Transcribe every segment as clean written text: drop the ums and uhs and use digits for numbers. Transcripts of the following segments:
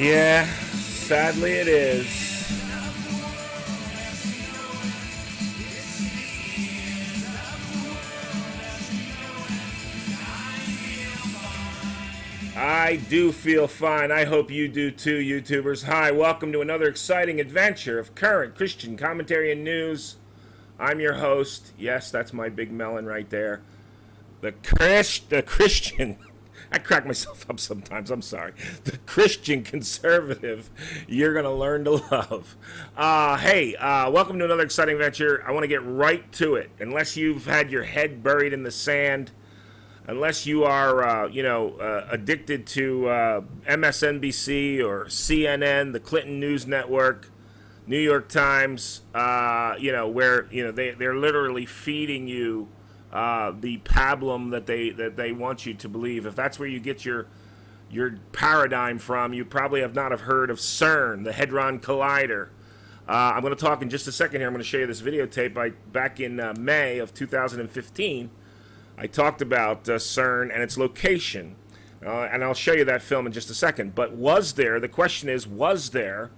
Yeah, sadly it is. I do feel fine. I hope you do too, YouTubers. Hi, welcome to another exciting adventure of current Christian commentary and news. I'm your host. Yes, that's my big melon right there. The Christian. I crack myself up sometimes. I'm sorry. The Christian conservative you're going to learn to love. Hey, welcome to another exciting adventure. I want to get right to it. Unless you've had your head buried in the sand, unless you are, addicted to MSNBC or CNN, the Clinton News Network, New York Times, where they're literally feeding you the pablum that they want you to believe. If that's where you get your paradigm from, you probably have not have heard of CERN, the Hadron Collider. I'm going to talk in just a second here. I'm going to show you this videotape back in May of 2015. I talked about CERN and its location, and I'll show you that film in just a second. But the question is, was there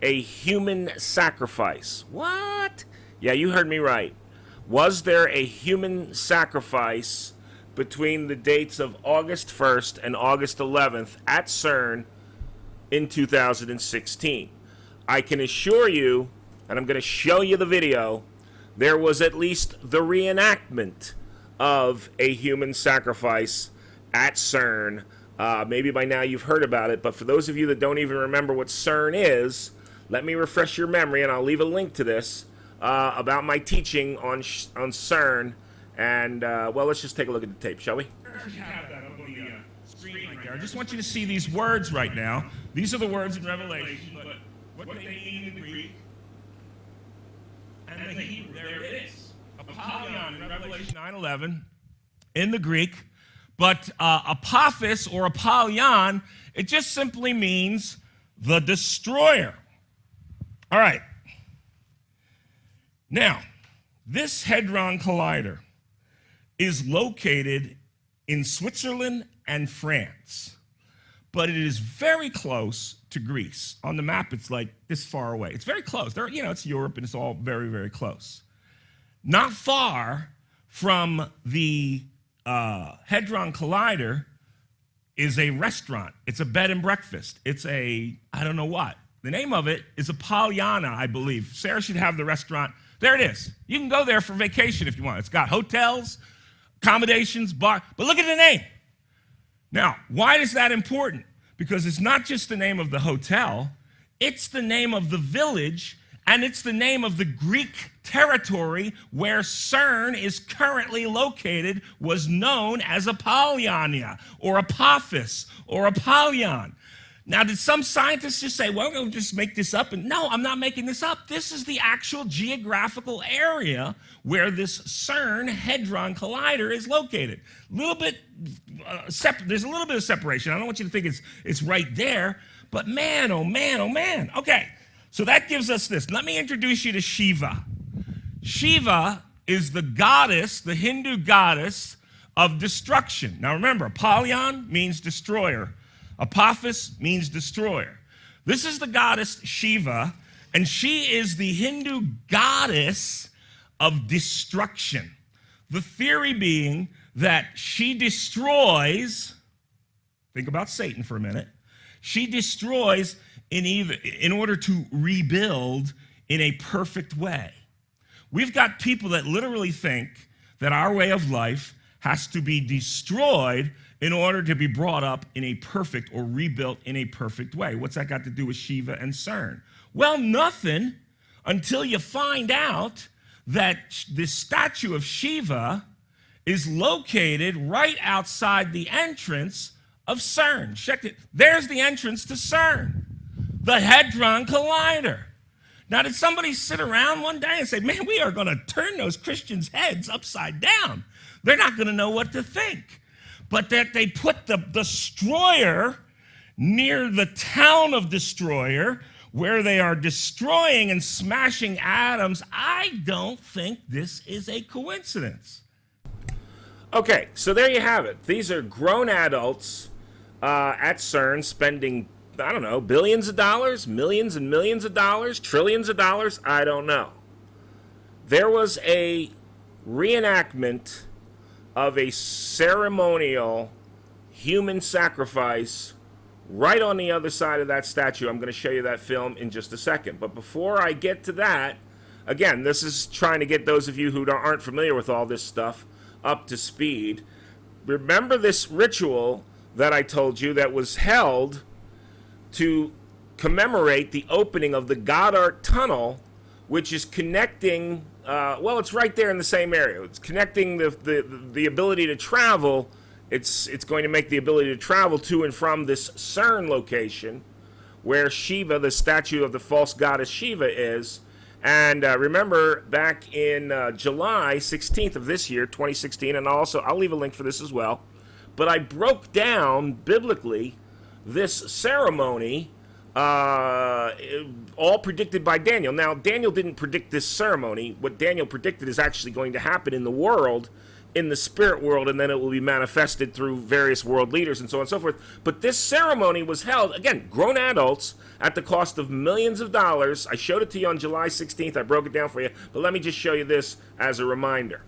a human sacrifice? What? Yeah, you heard me right. Was there a human sacrifice between the dates of August 1st and August 11th at CERN in 2016? I can assure you, and I'm going to show you the video, there was at least the reenactment of a human sacrifice at CERN. Maybe by now you've heard about it, but for those of you that don't even remember what CERN is, let me refresh your memory, and I'll leave a link to this about my teaching on CERN. And, let's just take a look at the tape, shall we? You have that up on the screen right there. I just want you to see these words right now. These are the words in Revelation, but what they mean in the Greek and the Hebrew. There it is. Apollyon in Revelation 9:11 in the Greek, but Apophis or Apollyon, it just simply means the destroyer. All right. Now, this Hadron Collider is located in Switzerland and France, but it is very close to Greece. On the map, it's like this far away. It's very close. It's Europe, and it's all very, very close. Not far from the Hadron Collider is a restaurant. It's a bed and breakfast. It's I don't know what. The name of it is Apollyon, I believe. Sarah should have the restaurant. There it is. You can go there for vacation if you want. It's got hotels, accommodations, bar. But look at the name. Now, why is that important? Because it's not just the name of the hotel. It's the name of the village, and it's the name of the Greek territory where CERN is currently located, was known as Apollonia or Apophis or Apollyon. Now, did some scientists just say, well, we'll just make this up? And no, I'm not making this up. This is the actual geographical area where this CERN Hadron Collider is located. There's a little bit of separation. I don't want you to think it's right there, but man, oh man, oh man. Okay, so that gives us this. Let me introduce you to Shiva. Shiva is the goddess, the Hindu goddess of destruction. Now remember, Apollyon means destroyer. Apophis means destroyer. This is the goddess Shiva, and she is the Hindu goddess of destruction. The theory being that she destroys, think about Satan for a minute, she destroys in order to rebuild in a perfect way. We've got people that literally think that our way of life has to be destroyed in order to be brought up in a perfect or rebuilt in a perfect way. What's that got to do with Shiva and CERN? Well, nothing until you find out that this statue of Shiva is located right outside the entrance of CERN. Check it. There's the entrance to CERN, the Hadron Collider. Now, did somebody sit around one day and say, man, we are going to turn those Christians' heads upside down? They're not going to know what to think. But that they put the destroyer near the town of Destroyer, where they are destroying and smashing atoms, I don't think this is a coincidence. Okay, so there you have it. These are grown adults at CERN spending I don't know, billions of dollars, millions and millions of dollars, trillions of dollars, I don't know. There was a reenactment of a ceremonial human sacrifice right on the other side of that statue. I'm going to show you that film in just a second. But before I get to that, again, this is trying to get those of you who aren't familiar with all this stuff up to speed. Remember this ritual that I told you that was held to commemorate the opening of the Goddard Tunnel, which is connecting, well, it's right there in the same area. It's connecting the ability to travel. It's going to make the ability to travel to and from this CERN location where Shiva, the statue of the false goddess Shiva, is. And remember, back in July 16th of this year, 2016, and also I'll leave a link for this as well, but I broke down biblically this ceremony, all predicted by Daniel. Now, Daniel didn't predict this ceremony. What Daniel predicted is actually going to happen in the world, in the spirit world, and then it will be manifested through various world leaders and so on and so forth. But this ceremony was held, again, grown adults, at the cost of millions of dollars. I showed it to you on July 16th. I broke it down for you. But let me just show you this as a reminder.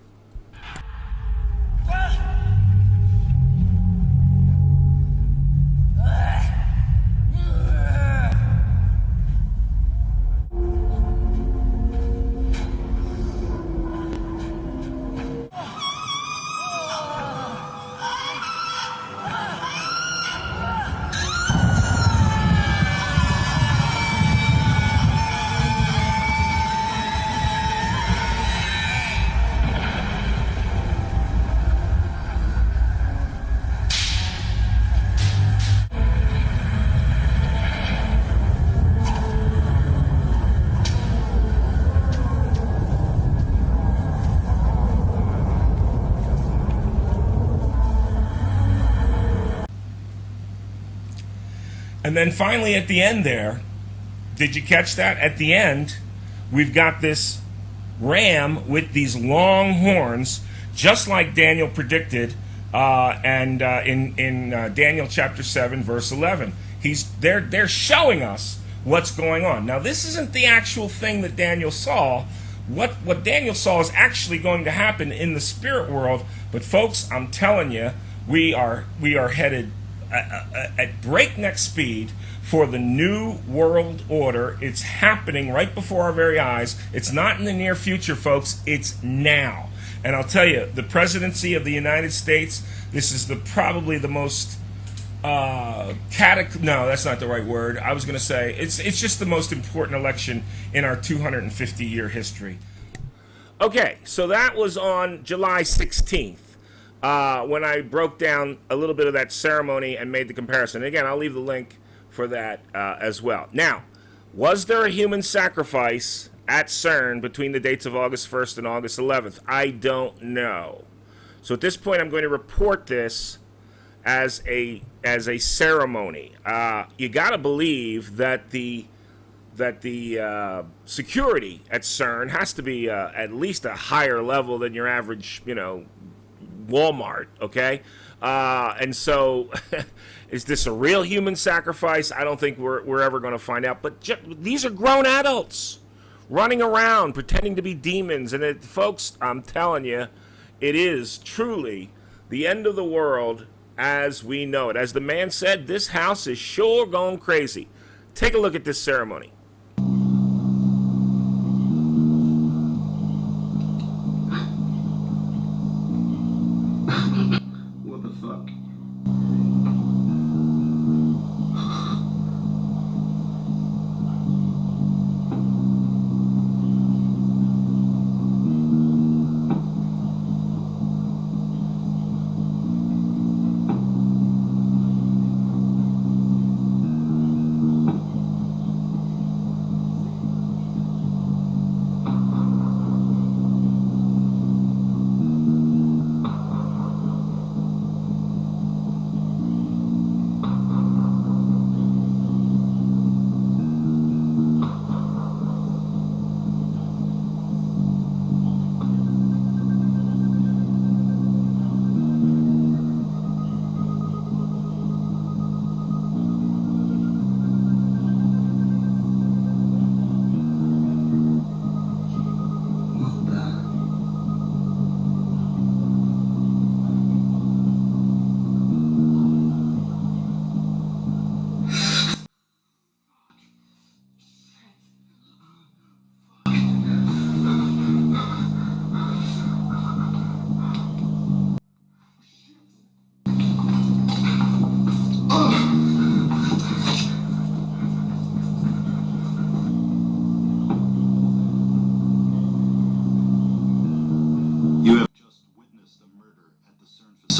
And then finally at the end there, did you catch that? At the end, we've got this ram with these long horns, just like Daniel predicted, in Daniel chapter 7, verse 11. They're showing us what's going on. Now, this isn't the actual thing that Daniel saw. What Daniel saw is actually going to happen in the spirit world. But folks, I'm telling you, we are headed at breakneck speed for the new world order. It's happening right before our very eyes. It's not in the near future, folks. It's now. And I'll tell you, the presidency of the United States, this is probably the most no, that's not the right word. I was going to say it's just the most important election in our 250-year history. Okay, so that was on July 16th. When I broke down a little bit of that ceremony and made the comparison. And again, I'll leave the link for that as well. Now, was there a human sacrifice at CERN between the dates of August 1st and August 11th? I don't know. So at this point, I'm going to report this as a ceremony. You got to believe that the security at CERN has to be at least a higher level than your average, Walmart, okay? And so, is this a real human sacrifice? I don't think we're ever going to find out. But these are grown adults running around pretending to be demons. And folks, I'm telling you, it is truly the end of the world as we know it. As the man said, this house is sure going crazy. Take a look at this ceremony. What the fuck?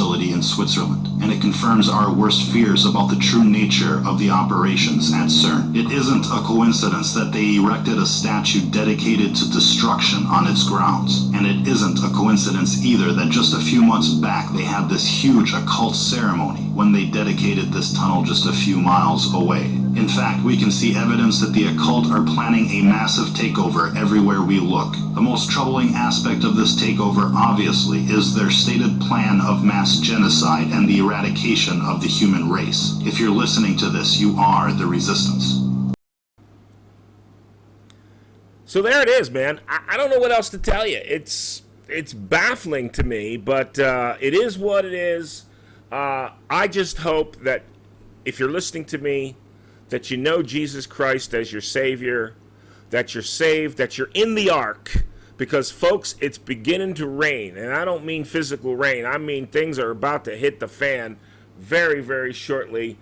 facility in Switzerland, and it confirms our worst fears about the true nature of the operations at CERN. It isn't a coincidence that they erected a statue dedicated to destruction on its grounds, and it isn't a coincidence either that just a few months back they had this huge occult ceremony when they dedicated this tunnel just a few miles away. In fact, we can see evidence that the occult are planning a massive takeover everywhere we look. The most troubling aspect of this takeover, obviously, is their stated plan of mass genocide and the eradication of the human race. If you're listening to this, you are the resistance. So there it is, man. I don't know what else to tell you. It's baffling to me, but it is what it is. I just hope that if you're listening to me, that you know Jesus Christ as your Savior, that you're saved, that you're in the ark. Because, folks, it's beginning to rain. And I don't mean physical rain. I mean things are about to hit the fan very, very shortly.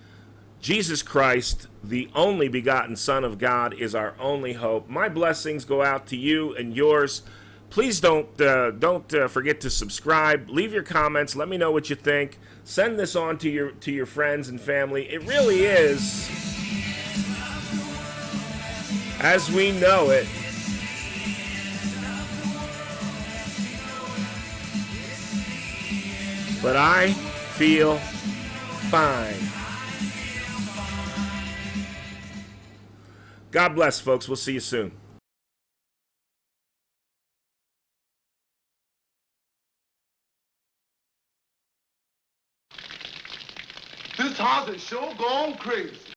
Jesus Christ, the only begotten Son of God, is our only hope. My blessings go out to you and yours. Please don't forget to subscribe. Leave your comments. Let me know what you think. Send this on to your friends and family. It really is, as we know it, but I feel fine. God bless, folks. We'll see you soon. This house is sure gone crazy.